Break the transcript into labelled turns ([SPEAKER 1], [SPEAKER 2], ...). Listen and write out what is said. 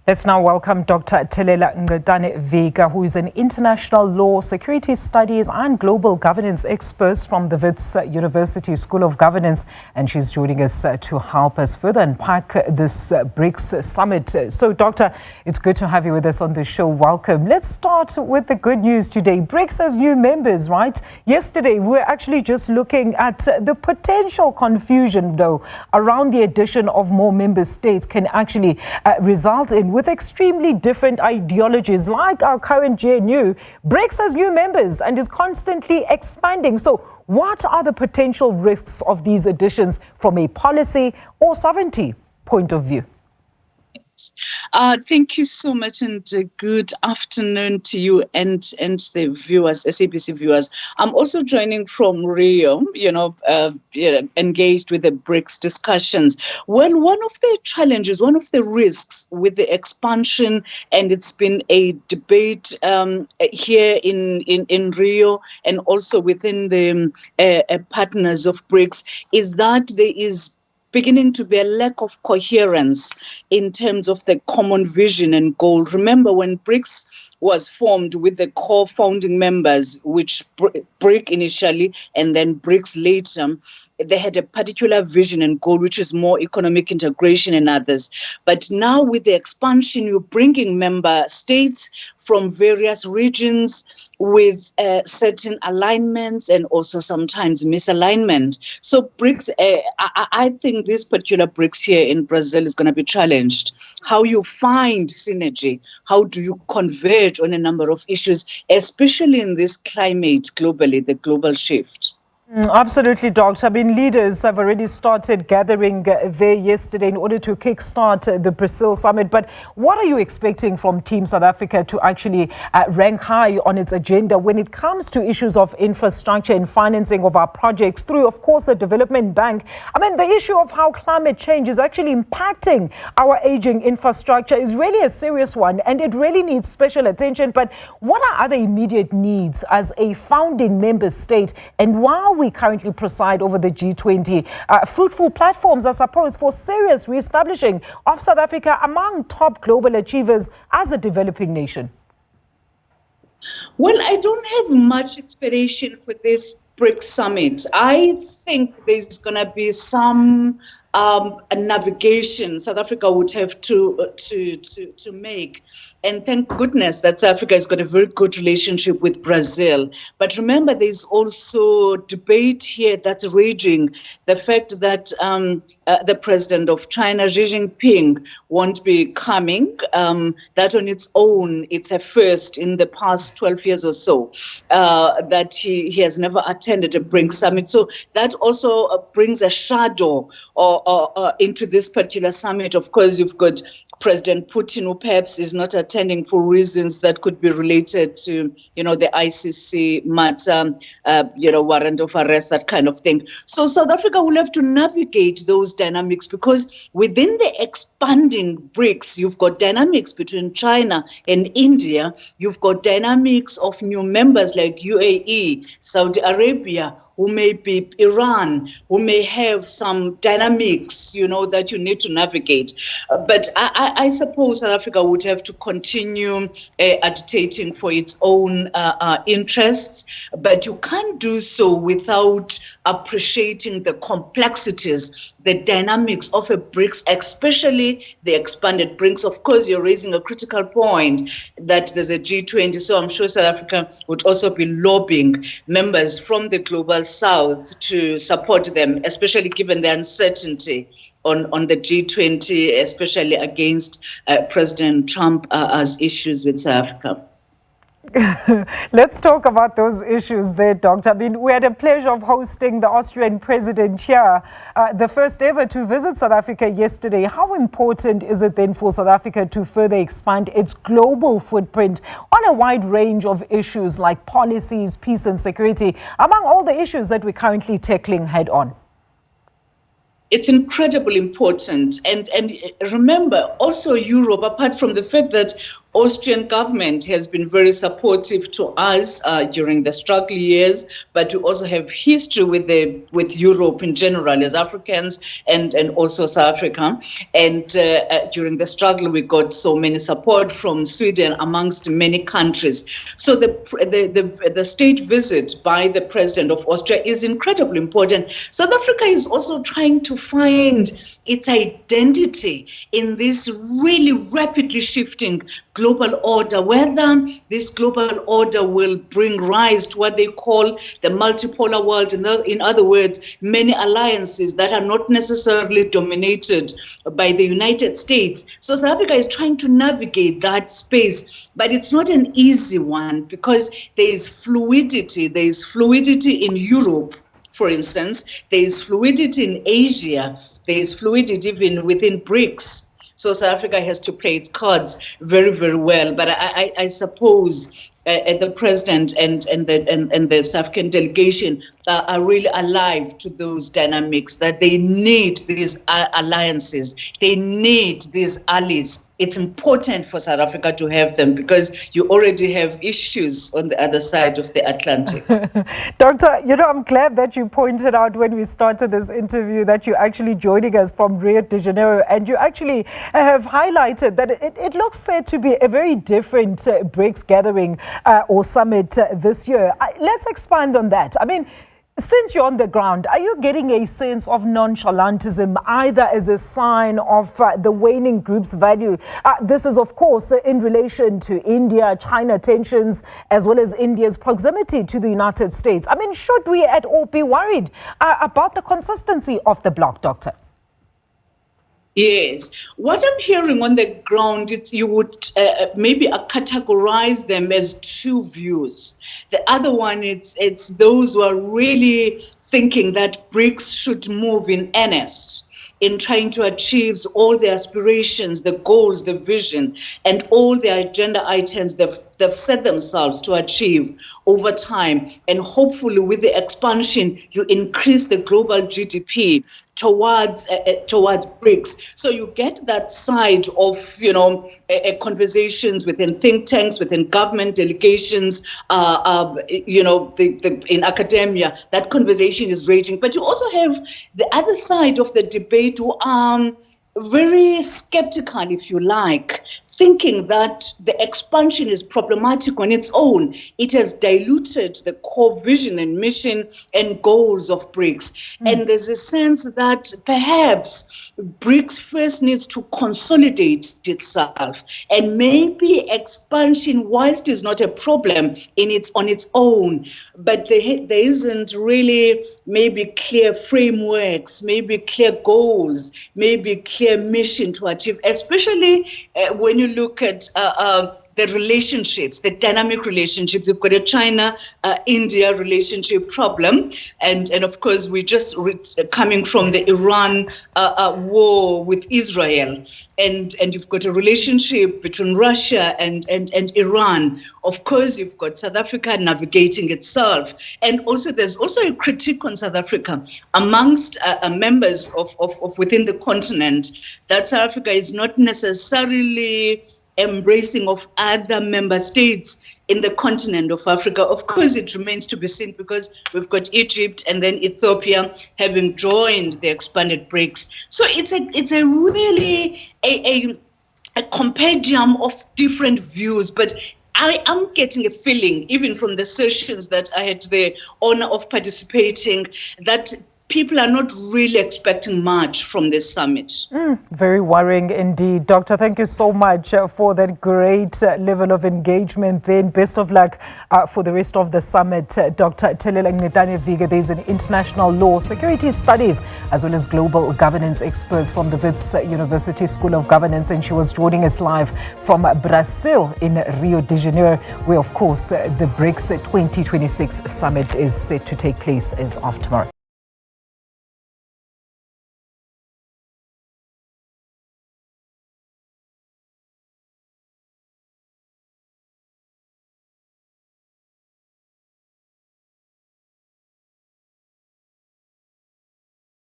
[SPEAKER 1] Let's now welcome Dr. Thelela Ngcetane-Vika, who is an international law, security studies and global governance expert from the Wits University School of Governance. And she's joining us to help us further unpack this BRICS summit. So, Doctor, it's good to have you with us on the show. Welcome. Let's start with the good news today. BRICS has new members, right? Yesterday, we were actually just looking at the potential confusion, though, around the addition of more member states can actually result in with extremely different ideologies like our current GNU. BRICS has new members and is constantly expanding. So what are the potential risks of these additions from a policy or sovereignty point of view?
[SPEAKER 2] Thank you so much, and good afternoon to you and the viewers, SABC viewers. I'm also joining from Rio, engaged with the BRICS discussions. Well, one of the challenges, one of the risks with the expansion, and it's been a debate here in Rio and also within the partners of BRICS, is that there is beginning to be a lack of coherence in terms of the common vision and goal. Remember, when BRICS was formed with the core founding members, which BRIC initially and then BRICS later, they had a particular vision and goal, which is more economic integration and others. But now with the expansion, you're bringing member states from various regions with certain alignments and also sometimes misalignment. So BRICS, I think this particular BRICS here in Brazil is going to be challenged. How you find synergy, how do you converge on a number of issues, especially in this climate globally, the global shift.
[SPEAKER 1] Absolutely, Doctor. I mean, leaders have already started gathering there yesterday in order to kickstart the Brazil summit. But what are you expecting from Team South Africa to actually rank high on its agenda when it comes to issues of infrastructure and financing of our projects through, of course, the development bank? I mean, the issue of how climate change is actually impacting our aging infrastructure is really a serious one, and it really needs special attention. But what are other immediate needs as a founding member state, and while we currently preside over the G20, fruitful platforms, I suppose, for serious re-establishing of South Africa among top global achievers as a developing nation?
[SPEAKER 2] Well, I don't have much expectation for this BRICS summit. I think there's going to be some navigation South Africa would have to make. And thank goodness that South Africa has got a very good relationship with Brazil. But remember, there's also debate here that's raging. The fact that the president of China, Xi Jinping, won't be coming. That on its own, it's a first in the past 12 years or so, that he has never attended a BRICS summit. So that also brings a shadow into this particular summit. Of course, you've got President Putin, who perhaps is not attending for reasons that could be related to, the ICC matter, warrant of arrest, that kind of thing. So South Africa will have to navigate those dynamics, because within the expanding BRICS, you've got dynamics between China and India. You've got dynamics of new members like UAE, Saudi Arabia, who may be Iran, who may have some dynamics, that you need to navigate. But I suppose South Africa would have to continue agitating for its own interests, but you can't do so without appreciating the complexities, the dynamics of a BRICS, especially the expanded BRICS. Of course, you're raising a critical point that there's a G20, so I'm sure South Africa would also be lobbying members from the global south to support them, especially given the uncertainty on the G20, especially against President Trump as issues with South Africa.
[SPEAKER 1] Let's talk about those issues there, Doctor. I mean, we had a pleasure of hosting the Austrian president here, the first ever to visit South Africa yesterday. How important is it then for South Africa to further expand its global footprint on a wide range of issues like policies, peace and security, among all the issues that we're currently tackling head on?
[SPEAKER 2] It's incredibly important. And remember, also Europe, apart from the fact that Austrian government has been very supportive to us during the struggle years, but we also have history with Europe in general as Africans and also South Africa. And during the struggle, we got so many support from Sweden, amongst many countries. So the state visit by the president of Austria is incredibly important. South Africa is also trying to find its identity in this really rapidly shifting global order, whether this global order will bring rise to what they call the multipolar world. In other words, many alliances that are not necessarily dominated by the United States. So South Africa is trying to navigate that space, but it's not an easy one because there is fluidity. There is fluidity in Europe, for instance. There is fluidity in Asia. There is fluidity even within BRICS. So South Africa has to play its cards very, very well. But I suppose the president and the South African delegation are really alive to those dynamics, that they need these alliances. They need these allies. It's important for South Africa to have them because you already have issues on the other side of the Atlantic.
[SPEAKER 1] Doctor, I'm glad that you pointed out when we started this interview that you're actually joining us from Rio de Janeiro, and you actually have highlighted that it looks set to be a very different BRICS gathering or summit this year. Let's expand on that. I mean, since you're on the ground, are you getting a sense of nonchalantism, either as a sign of the waning group's value? This is, of course, in relation to India-China tensions, as well as India's proximity to the United States. I mean, should we at all be worried about the consistency of the bloc, Doctor?
[SPEAKER 2] Yes. What I'm hearing on the ground, you would maybe categorize them as two views. The other one, it's those who are really thinking that BRICS should move in earnest in trying to achieve all the aspirations, the goals, the vision, and all the agenda items they've set themselves to achieve over time. And hopefully with the expansion, you increase the global GDP towards BRICS. So you get that side of, conversations within think tanks, within government delegations, in academia, that conversation is raging. But you also have the other side of the debate who are very skeptical, if you like, thinking that the expansion is problematic on its own. It has diluted the core vision and mission and goals of BRICS. And there's a sense that perhaps BRICS first needs to consolidate itself. And maybe expansion, whilst is not a problem on its own, but there isn't really maybe clear frameworks, maybe clear goals, maybe clear mission to achieve, especially when you look at the relationships, the dynamic relationships. We've got a China-India relationship problem. And of course, we just coming from the Iran war with Israel. And you've got a relationship between Russia and Iran. Of course, you've got South Africa navigating itself. And also, there's also a critique on South Africa amongst members of within the continent that South Africa is not necessarily embracing of other member states in the continent of Africa. Of course, it remains to be seen because we've got Egypt and then Ethiopia having joined the expanded BRICS. So it's a really a compendium of different views, but I am getting a feeling, even from the sessions that I had the honor of participating, that people are not really expecting much from this summit.
[SPEAKER 1] Very worrying indeed. Doctor, thank you so much for that great level of engagement. Then best of luck for the rest of the summit. Dr. Thelela Ngcetane-Vika, there's an international law, security studies, as well as global governance experts from the Wits University School of Governance. And she was joining us live from Brazil in Rio de Janeiro, where, of course, the BRICS 2026 summit is set to take place as of tomorrow.